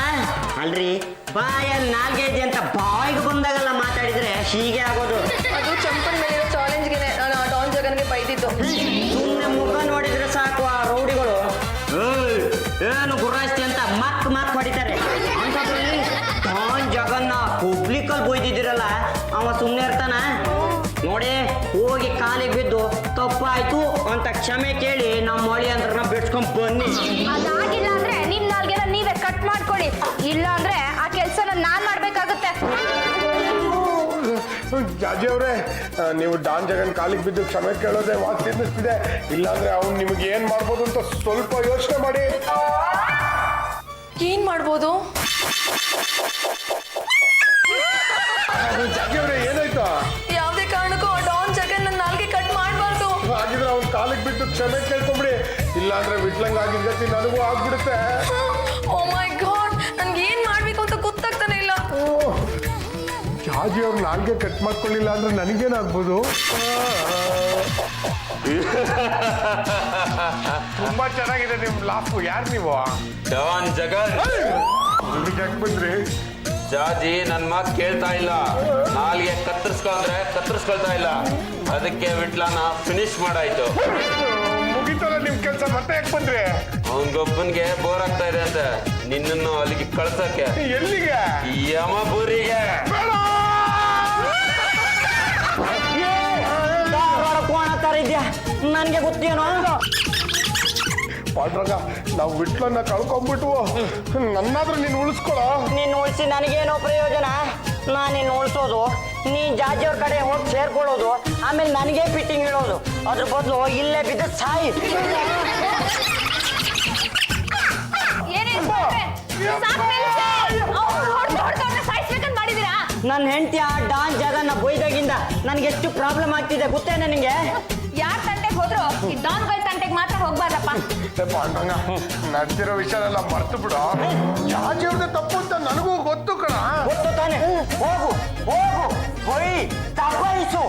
ಅಲ್ರಿ, ಬಾಯಲ್ಲಿ ನಾಲ್ಗೆ ಇದೆ ಅಂತ ಬಾಯಿಗೆ ಬಂದಾಗೆಲ್ಲ ಮಾತಾಡಿದ್ರೆ ಹೀಗೆ ಆಗೋದು. ಅದು ಚಂಪನ್ ಮೇಲಿರೋ ಚಾಲೆಂಜ್ಗೆ ನಾನು ಆ ಡಾನ್ ಜಗನ್ಗೆ ಬೈದಿದ್ದು. ಸುಮ್ಮನೆ ಮುಖ ನೋಡಿದ್ರೆ ಸಾಕು ಆ ರೌಡಿಗಳು ಏನು ಗುರಾಸ್ತಿ ಅಂತ ಮಕ್ ಹೊಡಿತಾರೆ. ಅಂತದ್ರಲ್ಲಿ ಡಾನ್ ಜಗನ್ನ ಪಬ್ಲಿಕಲ್ಲಿ ಬೈದಿದ್ದೀರಲ್ಲ, ಅವ ಸುಮ್ಮನೆ ಇರ್ತಾನ? ನೋಡಿ, ಹೋಗಿ ಕಾಲಿಗೆ ಬಿದ್ದು ತಪ್ಪಾಯ್ತು ಅಂತ ಕ್ಷಮೆ ಕೇಳಿ ನಮ್ಮ ಮೊಳಿ ಅಂದ್ರನ್ನ ಬಿಡ್ಸ್ಕೊಂಡ್ ಬನ್ನಿ. ಅದಾಗಿಲ್ಲ ಅಂದ್ರೆ ನಿಮ್ ನಾಲ್ಗೆನ ನೀವೇ ಕಟ್ ಮಾಡ್ಕೊಳ್ಳಿ, ಇಲ್ಲ ಅಂದ್ರೆ ಆ ಕೆಲ್ಸನ ನಾನ್ ಮಾಡ್ಬೇಕಾಗುತ್ತೆ. ಜಾಜಿಯವ್ರೆ, ನೀವು ಡಾನ್ ಜಗನ್ ಕಾಲಿಗೆ ಬಿದ್ದು ಕ್ಷಮೆ ಕೇಳೋದೇ ವಾಸಿ ಅನ್ನಿಸ್ತಿದೆ. ಇಲ್ಲಾಂದ್ರೆ ಅವ್ನು ನಿಮಗೆ ಏನ್ ಮಾಡ್ಬೋದು ಅಂತ ಸ್ವಲ್ಪ ಯೋಚನೆ ಮಾಡಿ. ಏನ್ ಮಾಡ್ಬೋದು? ಜಾಜಿಯವ್ರೆ, ಏನಾಯ್ತು? ಯಾವುದೇ ಕಾರಣಕ್ಕೂ ಆ ಡಾನ್ ಜಗನ್ ನನ್ನ ನಾಲ್ಗೆ ಕಟ್ ಮಾಡಬಾರ್ದು. ಹಾಗಿದ್ರೆ ಅವ್ನು ಕಾಲಿಗೆ ಬಿದ್ದು ಕ್ಷಮೆ ಕೇಳ್ಕೊಂಬಿಡಿ. ಇಲ್ಲಾಂದ್ರೆ ವಿಟ್ಲಂಗ್ ಆಗಿದ್ ಗತಿ ನನಗೂ ಆಗ್ಬಿಡುತ್ತೆ. ಓ ಮೈ ಗಾಡ್, ನನ್ಗೆ ಏನ್ ಮಾಡ್ಬೇಕು ಅಂತ ಗೊತ್ತಾಗ್ತಾನೆ ಇಲ್ಲ. ಜಾಜಿ ಅವ್ರು ನಾಲ್ಗೆ ಕಟ್ ಮಾಡ್ಕೊಳ್ಳಿಲ್ಲ ಅಂದ್ರೆ ನನಗೇನಾಗ್ಬೋದು? ತುಂಬಾ ಚೆನ್ನಾಗಿದೆ ನಿಮ್ ಲಾಫು. ಯಾರು ನೀವು? ಡಾನ್ ಜಗನ್. ಯಾಕೆ ಬಂದ್ರಿ? ಜಾಜಿ ನನ್ನ ಮಾತು ಕೇಳ್ತಾ ಇಲ್ಲ. ನಾಲ್ಗೆ ಕತ್ತರಿಸ್ಕೊಳ್ತಾ ಇಲ್ಲ. ಅದಕ್ಕೆ ವಿಟ್ಲನ ಫಿನಿಶ್ ಮಾಡಾಯ್ತು. ಮುಗಿತಲ್ಲ ನಿಮ್ ಕೆಲಸ, ಮತ್ತೆ ಯಾಕೆ ಬಂದ್ರಿ? ಅವನ್ಗೊಬ್ಬನ್ಗೆ ಬೋರ್ ಆಗ್ತಾ ಇದೆ ಅಂತ ನಿನ್ನನ್ನು ಅಲ್ಲಿಗೆ ಕಳ್ಸಕ್ಕೆ. ಎಲ್ಲಿಗೆ? ಯಮಪುರಿಗೆ. ಕೋಣ ತರ ಇದ್ಯಾ, ನನ್ಗೆ ಗೊತ್ತೇನೋ. ಪಾಂಡ್ರಂಗ, ನಾವು ವಿಟ್ಲನ್ನ ಕಳ್ಕೊಂಡ್ಬಿಟ್ವು. ನನ್ನಾದ್ರೂ ನೀನು ಉಳಿಸ್ಕೊಳ. ನೀನ್ ಉಳಿಸಿ ನನಗೇನೋ ಪ್ರಯೋಜನ? ನಾನು ನಿನ್ನ ಉಳಿಸೋದು, ನೀ ಜಾಜಿಯವ್ರ ಕಡೆ ಹೋಗಿ ಸೇರ್ಕೊಳ್ಳೋದು, ಆಮೇಲೆ ನನಗೆ ಫಿಟ್ಟಿಂಗ್ ಇಡೋದು. ಅದ್ರ ಬದಲು ಇಲ್ಲೇ ಬಿದ್ದ ಸಾಯಿ. ನನ್ನ ಹೆಂಡತಿಯ ಡಾನ್ ಜಗನ್ನ ಬೊಯ್ದಾಗಿಂದ ನನಗೆ ಎಷ್ಟು ಪ್ರಾಬ್ಲಮ್ ಆಗ್ತಿದೆ ಗೊತ್ತೇನೆ ನಿಂಗೆ? ಯಾರ್ ತಂಟೆಗೆ ಹೋದ್ರು ಈ ಡಾನ್ಗಳ ತಂಟೆಗೆ ಮಾತ್ರ ಹೋಗ್ಬಾರ್ದಪ್ಪ. ಪಾಂಡ್ರಂಗ, ನಡೆದಿರೋ ವಿಷಯನೆಲ್ಲ ಮರ್ತು ಬಿಡು. ಜಾಜಿ ಅವ್ರದ್ದು ತಪ್ಪು ಅಂತ ನನಗೂ ಗೊತ್ತು ಕಣ. ಗೊತ್ತು ತಾನೆ? ಹೋಗು ಹೋಗು, ಹೊಯ್ ತಪ್ಪಾಯಿಸು.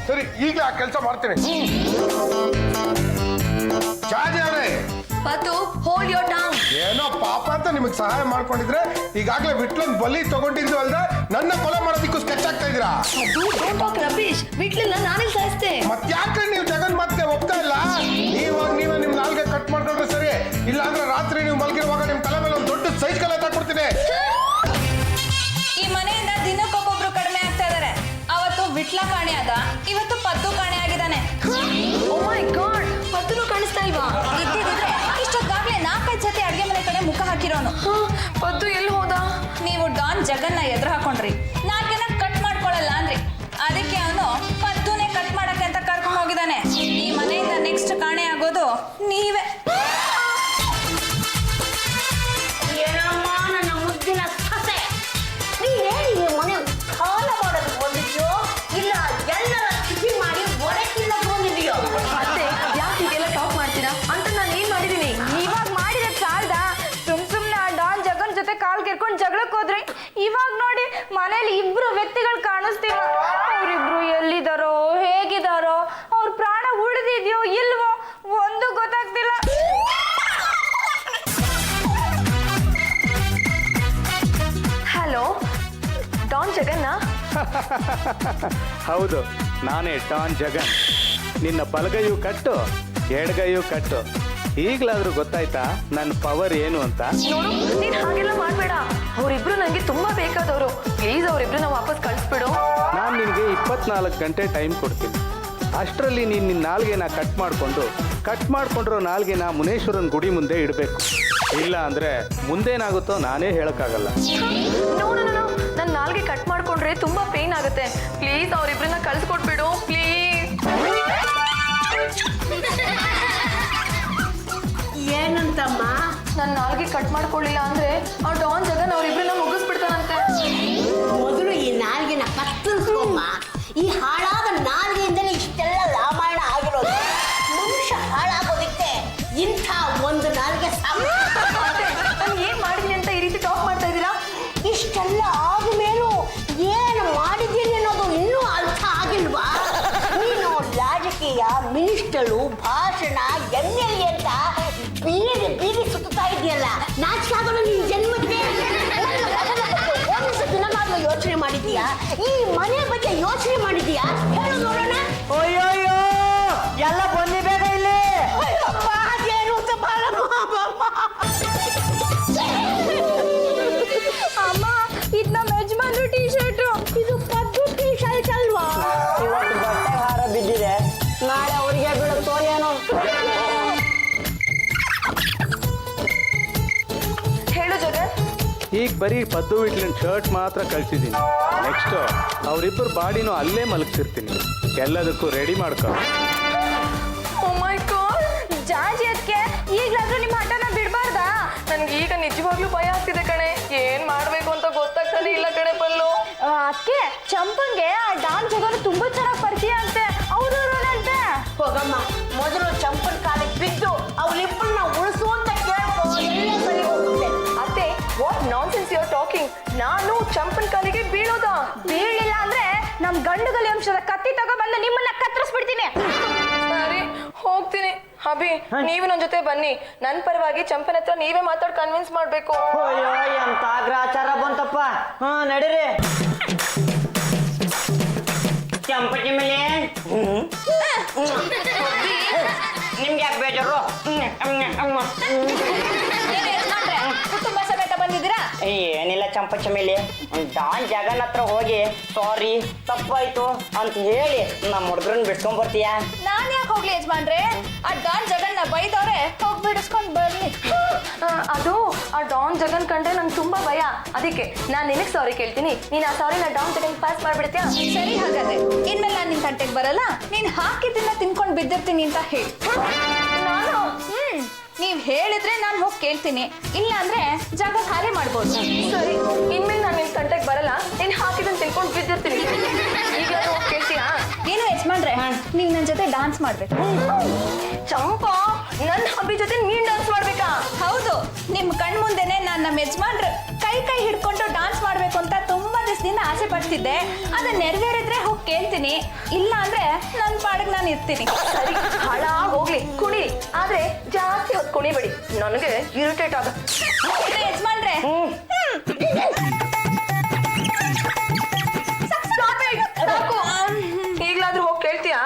ಸರಿ, ಈಗಲೇ ಆ ಕೆಲಸ ಮಾಡ್ತೀನಿ. ಜಾಜಿ ಅವರೇ, ಪತ್ತು ಹೋಲ್ಡ್ ಯೋರ್ ಟಂಗ್. ಏನೋ ಪಾಪ ಅಂತ ನಿಮಗೆ ಸಹಾಯ ಮಾಡ್ಕೊಂಡಿದ್ರೆ ಈಗಾಗಲೇ ವಿಟ್ಲನ್ ಬಲಿ ತಗೊಂಡಿದ್ದು ಅಲ್ದೆ ನನ್ನ ಕೊಲೆ ಮಾಡೋದಕ್ಕೂ ಸ್ಕೆಚ್ ಆಗ್ತಾ ಇದ್ದೀರಾ. Don't talk ರಬೀಶ್. ವಿಟ್ಲನ್ನ ನಾನೇ ಸಾಯಿಸ್ತೆ. ಮತ್ತೆ ಯಾಕೆ ನೀವು ಜಗನ್ ಮತ್ತೆ ಒಪ್ತಾ ಇಲ್ಲ? ನೀವೇ ನಿಮ್ ನಾಲ್ಗೆ ಕಟ್ ಮಾಡ್ಕೊಂಡ್ರೆ ಸರಿ, ಇಲ್ಲ ಅಂದ್ರೆ ರಾತ್ರಿ ನೀವು ಮಲಗಿರುವಾಗ ನಿಮ್ ತಲೆ ಮೇಲೆ ಒಂದು ದೊಡ್ಡ ಸೈಜ್ ಕಲೆ ತಗೊಡ್ತೀನಿ. ಈ ಮನೆಯಿಂದ ದಿನಕ್ಕೊಬ್ಬೊಬ್ರು ಕಡಿಮೆ ಆಗ್ತಾ ಇದಾರೆ. ಅವತ್ತು ವಿಟ್ಲ ಕಾಣೆ ಆದ, ಇವತ್ತು ಪದ್ದು ಕಾಣೆ ಆಗಿದ್ದಾನೆ. ಓ ಮೈ ಗಾಡ್, ಪತ್ತುನು ಕಾಣಿಸ್ತಾ ಇಲ್ವಾ? ಇದ್ದಿದ್ರೆ ಇಷ್ಟೊತ್ತಾಗ್ಲೇ 4-5 ಜೊತೆ ಅಡ್ಗೆ ಮನೆ ಕಡೆ ಮುಖ ಹಾಕಿರೋನು. ಪದ್ದು ಎಲ್ಲಿ ಹೋದ? ನೀವು ಡಾನ್ ಜಗನ್ನ ಎದುರು ಹಾಕೊಂಡ್ರಿ, 4 ಜನ ಕಟ್ ಮಾಡ್ಕೊಳ್ಳಲ್ಲ ಅಂದ್ರಿ. ಅದಕ್ಕೆ ಅವನು ಪದ್ದುನೇ ಕಟ್ ಮಾಡಕ್ಕೆ ಅಂತ ಕರ್ಕೊಂಡು ಹೋಗಿದ್ದಾನೆ. ಈ ಮನೆಯಿಂದ ನೆಕ್ಸ್ಟ್ ಕಾಣೆ ಆಗೋದು ನೀವೇ. ಏನಮ್ಮ ನನ್ನ ಮುದ್ದಿನ ಸೊಸೆ, ನೀನೇನು ಈ ಮನೆ ಕಾಲ ಮಾಡೋದು ಬಂದಿದ್ಯೋ ಇಲ್ಲ ಎಲ್ಲರ ಸ್ಥಿತಿ ಮಾಡಿ ಒಡಕಿಲ್ಲ ಬಂದಿದ್ಯೋ? ಅತ್ತೆ, ಯಾಕೆ ಹೀಗೆಲ್ಲ ಟಾಕ್ ಮಾಡ್ತೀರಾ ಅಂತ ನಾನು ಏನ್ ಮಾಡಿದೀನಿ? ಇವಾಗ ಮಾಡಿದ ಸಾಲದ ಸುಮ್ನೆ ಆ ಡಾನ್ ಜಗನ್ ಜೊತೆ ಕಾಲ್ ಕೆರ್ಕೊಂಡು ಜಗಳಕ್ಕೆ ಹೋದ್ರಿ. ಇವಾಗ ನೋಡಿ ಮನೇಲಿ ಇಬ್ರು ವ್ಯಕ್ತಿಗಳು ಕಾಣಿಸ್ತೀವ. ಅವ್ರಿಬ್ರು ಎಲ್ಲಿದಾರೋ, ಹೇಗಿದಾರೋ, ಅವ್ರ ಪ್ರಾಣ ಉಳಿದಿದ್ಯೋ ಇಲ್ವೋ ಒಂದು ಗೊತ್ತಾಗ್ತಿಲ್ಲ. ಹಲೋ, ಡಾನ್ ಜಗನ್ನ? ಹೌದು, ನಾನೇ ಡಾನ್ ಜಗನ್. ನಿನ್ನ ಬಲಗೈಯು ಕಟ್ಟು, ಎಡಗೈಯು ಕಟ್ಟು. ಈಗಲಾದ್ರೂ ಗೊತ್ತಾಯ್ತಾ ನನ್ನ ಪವರ್ ಏನು ಅಂತ? ನೋಡು, ನೀನ್ ಹಾಗೆಲ್ಲ ಮಾಡ್ಬೇಡ. ಅವರಿಬ್ರು ನಂಗೆ ತುಂಬಾ ಬೇಕಾದವರು. ಪ್ಲೀಸ್ ಅವರಿಬ್ರನ್ನ ವಾಪಸ್ ಕಳಿಸ್ಬಿಡು. ನಾನು ನಿನಗೆ 24 ಗಂಟೆ ಟೈಮ್ ಕೊಡ್ತೀನಿ. ಅಷ್ಟರಲ್ಲಿ ನೀನು ನಿನ್ನ ನಾಲ್ಗೆನ ಕಟ್ ಮಾಡ್ಕೊಂಡಿರೋ ನಾಲ್ಗೆನ ಮುನೇಶ್ವರನ ಗುಡಿ ಮುಂದೆ ಇಡಬೇಕು. ಇಲ್ಲ ಅಂದರೆ ಮುಂದೇನಾಗುತ್ತೋ ನಾನೇ ಹೇಳೋಕ್ಕಾಗಲ್ಲ. ನೋಡು, ನನ್ನ ನಾಲ್ಗೆ ಕಟ್ ಮಾಡ್ಕೊಂಡ್ರೆ ತುಂಬಾ ಪೇನ್ ಆಗುತ್ತೆ. ಪ್ಲೀಸ್ ಅವರಿಬ್ರನ್ನ ಕಳಿಸ್ಕೊಟ್ಬಿಡು ಪ್ಲೀಸ್. ಏನಂತಮ್ಮ? ನನ್ನ ನಾಲ್ಗೆ ಕಟ್ ಮಾಡ್ಕೊಳ್ಳಿಲ್ಲ ಅಂದ್ರೆ ಆ ಡಾನ್ ಜಗನ್ ಅವರಿಬ್ರನ್ನ ಮುಗಿಸ್ಬಿಡ್ತಾನಂತೆ. ಮೊದಲು ಈ ನಾಲ್ಗೆನ ಕತ್ತರಿಸ್ಕೊಮ್ಮ. ಈ ಹಾಳಾದ ನಾಲ್ಗೆಯಿಂದಲೇ ಇಷ್ಟೆಲ್ಲ ರಾಮಾಯಣ ಆಗಿರೋದು. ಮನುಷ್ಯ ಹಾಳಾಗೋದಿಕ್ಕೆ ಇಂಥ ಒಂದು ನಾಲ್ಗೆ ನಾನು ಏನ್ ಮಾಡಿದೀನಿ ಅಂತ ಈ ರೀತಿ ಟಾಕ್ ಮಾಡ್ತಾ ಇದ್ದೀರಾ? ಇಷ್ಟೆಲ್ಲ ಆದ್ಮೇಲೂ ಏನು ಮಾಡಿದ್ದೀನಿ ಅನ್ನೋದು ಇನ್ನೂ ಅರ್ಥ ಆಗಿಲ್ವಾ? ನೀನು ರಾಜಕೀಯ, ಮಿನಿಸ್ಟರು, ಭಾಷಣ, MLA ಅಂತ ಬೀದಿ ಸುತ್ತಾ ಇದೆಯಲ್ಲ, ನಾಚಿಕೆ ಆಗೋದು ನಿನ್ ಜನ್ಮಕ್ಕೆ. ಒಂದು ದಿನನಾದ್ರೂ ಯೋಚನೆ ಮಾಡಿದ್ಯಾ? ಈ ಮನೆ ಬಗ್ಗೆ ಯೋಚನೆ ಮಾಡಿದ್ಯಾ? ಹೇಳು ನೋಡೋಣ. ಅಯ್ಯೋಯ್ಯೋ, ಎಲ್ಲ ಬಂದಿ ಬೇಗ ಇಲ್ಲಿ. ಅಯ್ಯಪ್ಪ, ಅದೇನು ಅಂತ ಬಾಳಮ್ಮ. ಅಮ್ಮ, ಇದು ನಮ್ಮ ಯಜಮಾನ್ರು ಟೀ ಶರ್ಟು. ಇದು ಪದ್ದು ಟೀ ಶರ್ಟ್ ಅಲ್ವಾ? ಇವತ್ತು ಬಟ್ಟೆ ಹಾರ ಬಿದ್ದಿದೆ, ನಾಳೆ ಅವ್ರಿಗೆ ಬೀಳುತ್ತೋ ಏನೋ. ಹೇಳು ಜಗನ್. ಈಗ ಬರೀ ಪದ್ದು ವಿಟ್ಲಿನ ಶರ್ಟ್ ಮಾತ್ರ ಕಳಿಸಿದ್ದೀನಿ. ನೆಕ್ಸ್ಟು ಅವರಿಬ್ಬರು ಬಾಡಿನೂ ಅಲ್ಲೇ ಮಲಗಿಸಿರ್ತೀನಿ. ಎಲ್ಲದಕ್ಕೂ ರೆಡಿ ಮಾಡ್ಕೊ. ಓ ಮೈ ಗಾಡ್, ಜಾಜಿ ಅದಕ್ಕೆ ಈಗಲಾದ್ರೂ ನಿಮ್ಮ ಹಠನ ಬಿಡಬಾರ್ದಾ? ನನ್ಗೆ ಈಗ ನಿಜವಾಗ್ಲೂ ಭಯ ಆಗ್ತಿದೆ ಕಣೆ. ಏನ್ ಮಾಡ್ಬೇಕು ಅಂತ ಗೊತ್ತಾಗ್ತಾನೆ ಇಲ್ಲ ಕಣೆ ಪಲ್ಲು. ಅದಕ್ಕೆ ಚಂಪಂಗೆ ಆ ಡಾನ್ ಜಗನ್ ತುಂಬಾ ಚೆನ್ನಾಗಿ ಪರಿಚಯ ಅಂತೆ. ಅವ್ರಂತೆ. ಹೋಗಮ್ಮ, ಮೊದಲು ಚಂಪನ್ ಕಾಲಿಗೆ ಬಿದ್ದು ಅವರಿಬ್ಬರನ್ನ ಉಳಿಸು ಅಂತ ಕೇಳ್ಕೊ, ಎಲ್ಲ ಸರಿ ಹೋಗುತ್ತೆ. ಅತ್ತೆ, what nonsense you are talking? ನಾನು ಚಂಪನ್ ಕಾಲಿಗೆ ಬೀಳೋದಾ? ಬೀಳಿಲ್ಲ ಅಂದ್ರೆ ನಮ್ ಗಂಡುಗಲಿ ಅಂಶದ ಕತ್ತಿ ತಗೊಬಂದು ನಿಮ್ಮನ್ನ ಕತ್ತರಿಸ್ಬಿಡ್ತೀನಿ. ಸರಿ, ಹೋಗ್ತೀನಿ. ಅಭಿ ನೀವು ನನ್ನ ಜೊತೆ ಬನ್ನಿ. ನನ್ನ ಪರವಾಗಿ ಚಂಪನ ಹತ್ರ ನೀವೇ ಮಾತಾಡಿ ಕನ್ವಿನ್ಸ್ ಮಾಡ್ಬೇಕು. ಅಯ್ಯೋ ಎಂತ ಆಗ್ರಾಚಾರ ಬಂತಪ್ಪ. ನಡೀರಿ. ಚಂಪಟಿ ಮೇಲೆ ನಿಮ್ಗೆ ಯಾಕೆ ಬೇಜಾರು? ಕುಟುಂಬ ಸಮೇತ ಬಂದಿದ್ದೀರಾ? ಏನಿಲ್ಲ ಚಂಪಚ್ಚ ಮೇಲೆ ಡಾನ್ ಜಗನ್ ಹತ್ರ ಹೋಗಿ ಸಾರಿ ತಪ್ಪಾಯ್ತು ಅಂತ ಹೇಳಿ ನಮ್ಮ ಹುಡುಗರನ್ನ ಬಿಡ್ಸ್ಕೊಂಡ್ ಬರ್ತೀಯ? ನಾನ್ ಯಾಕೆ ಹೋಗ್ಲಿ ಯಜಮಾನ್ರೆ? ಆ ಡಾನ್ ಜಗನ್ನ ಬೈದವ್ರೆ, ಹೋಗಿ ಬಿಡಿಸ್ಕೊಂಡ್ ಬರ್ಲಿ. ಅದು ಆ ಡಾನ್ ಜಗನ್ ಕಂಡ್ರೆ ನಂಗೆ ತುಂಬಾ ಭಯ. ಅದಕ್ಕೆ ನಾನು ನಿನಗೆ ಸಾರಿ ಕೇಳ್ತೀನಿ, ನೀನು ಆ ಸಾರಿನ ಡಾನ್ ಜಗನ್ ಪಾಸ್ ಮಾಡ್ಬಿಡ್ತೀಯಾ? ಸರಿ, ಹಾಗಾದ್ರೆ ಇನ್ಮೇಲೆ ನಾನು ನಿನ್ ತಂಟೆಗೆ ಬರಲ್ಲ. ನೀನ್ ಹಾಕಿದ್ದನ್ನ ತಿನ್ಕೊಂಡ್ ಬಿದ್ದಿರ್ತೀನಿ ಅಂತ ಹೇಳಿ. ನಾನು ನೀವ್ ಹೇಳಿದ್ರೆ ನಾನು ಹೋಗಿ ಕೇಳ್ತೀನಿ, ಇಲ್ಲ ಅಂದ್ರೆ ಜಾಗ ಖಾಲಿ ಮಾಡ್ಬೋದು. ಸರಿ, ಇನ್ಮೇಲೆ ನಾನು ನಿನ್ ತಂಟೆಗೆ ಬರಲ್ಲ. ನೀನ್ ಹಾಕಿದನ್ ತಿಳ್ಕೊಂಡು ಬಿದ್ದಿರ್ತೀನಿ. ಈಗ ಹೋಗಿ ಕೇಳ್ತೀಯಾ? ಏನು ಯಜಮಾನ್ರೆ, ನೀವ್ ನನ್ ಜೊತೆ ಡಾನ್ಸ್ ಮಾಡ್ಬೇಕು. ಚಂಪಾ, ನನ್ನ ಹಬ್ಬಿ ಜೊತೆ ನೀನ್ ಡಾನ್ಸ್ ಮಾಡ್ಬೇಕಾ? ಹೌದು, ನಿಮ್ ಕಣ್ ಮುಂದೆನೆ ನಾನ್ ನಮ್ಮ ಯಜಮಾನ್ರು ಕೈ ಹಿಡ್ಕೊಂಡು ಡಾನ್ಸ್ ಮಾಡ್ಬೇಕು ಅಂತ ತುಂಬಾ ದಿವಸದಿಂದ ಆಸೆ ಪಡ್ತಿದ್ದೆ. ಅದನ್ನ ನೆರವೇರಿದ್ರೆ ಹೋಗಿ ಕೇಳ್ತೀನಿ, ಇಲ್ಲ ಅಂದ್ರೆ ನನ್ ಪಾಡಿಗೆ ನಾನು ಇರ್ತೀನಿ. ಸರಿ, ಹಾಳಾಗ್ ಹೋಗ್ಲಿ, ಕುಣಿ. ಆದ್ರೆ ಜಾಸ್ತಿ ಹೊತ್ತು ಕುಣಿಬೇಡಿ, ನನಗೆ ಇರಿಟೇಟ್ ಆಗ. ಯಜಮಾನ್ರೆ, ಸಾಕು. ಈಗ್ಲಾದ್ರೂ ಹೋಗಿ ಕೇಳ್ತೀಯಾ?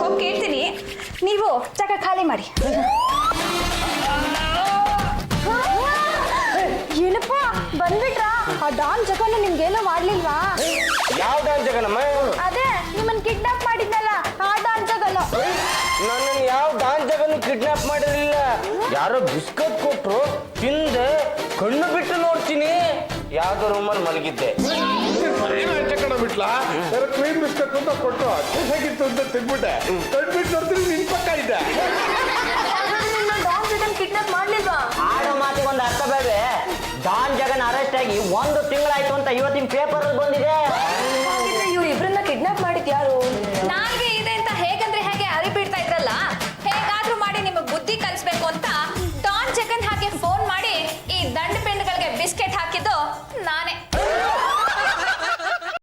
ಹೋಗಿ ಕೇಳ್ತೀನಿ, ನೀವು ಜಾಗ ಖಾಲಿ ಮಾಡಿ. ಏನಪ್ಪ ಬಂದ್ಬಿಟ್ರಾ? ಆ ಡಾನ್ ಜಗನ್ ನಿಮ್ಗೇನೋ ಮಾಡ್ಲಿಲ್ವಾ? ಯಾವ ಡಾನ್ ಜಗನಮ್ಮ? ಅದೇ ನಿಮ್ಮನ್ ಕಿಡ್ನಾಪ್ ಮಾಡಿದ್ನಲ್ಲ ಆ ಡಾನ್ ಜಗನ್. ನನ್ನನ್ನು ಯಾವ ಡಾನ್ ಜಗನ್ ಕಿಡ್ನಾಪ್ ಮಾಡಿರಲಿಲ್ಲ. ಯಾರೋ ಬಿಸ್ಕತ್ ಕೊಟ್ರು, ತಿಂದೆ, ಕಣ್ಣು ಬಿಟ್ಟು ನೋಡ್ತೀನಿ, ಯಾವ್ದೋ ರೂಮಲ್ಲಿ ಮಲಗಿದ್ದೆ. ಕಣ ಬಿಟ್ಲಾ ಕ್ವೀನ್ ಬಿಸ್ಕಟ್ ಅಂತ ಕೊಟ್ಟು ಹೇಗಿತ್ತು ಅಂತ ತಿನ್ಬಿಟ್ಟೆ. ಕಣ್ಬಿಟ್ಟು ನೋಡ್ತೀನಿ ನಿನ್ ಪಕ್ಕ ಇದ್ದೆ. ಡಾನ್ ಜಗನ್ ಕಿಡ್ನಾಪ್ ಮಾಡ್ಲಿಲ್ವಾ? ಆಡೋ ಮಾತಿಗೆ ಒಂದು ಅರ್ಥ ಬೇರೆ. ಡಾನ್ ಜಗನ್ ಅರೆಸ್ಟ್ ಆಗಿ 1 ತಿಂಗಳಾಯ್ತು ಅಂತ ಇವತ್ತಿನ ಪೇಪರ್ ಬಂದಿದೆ.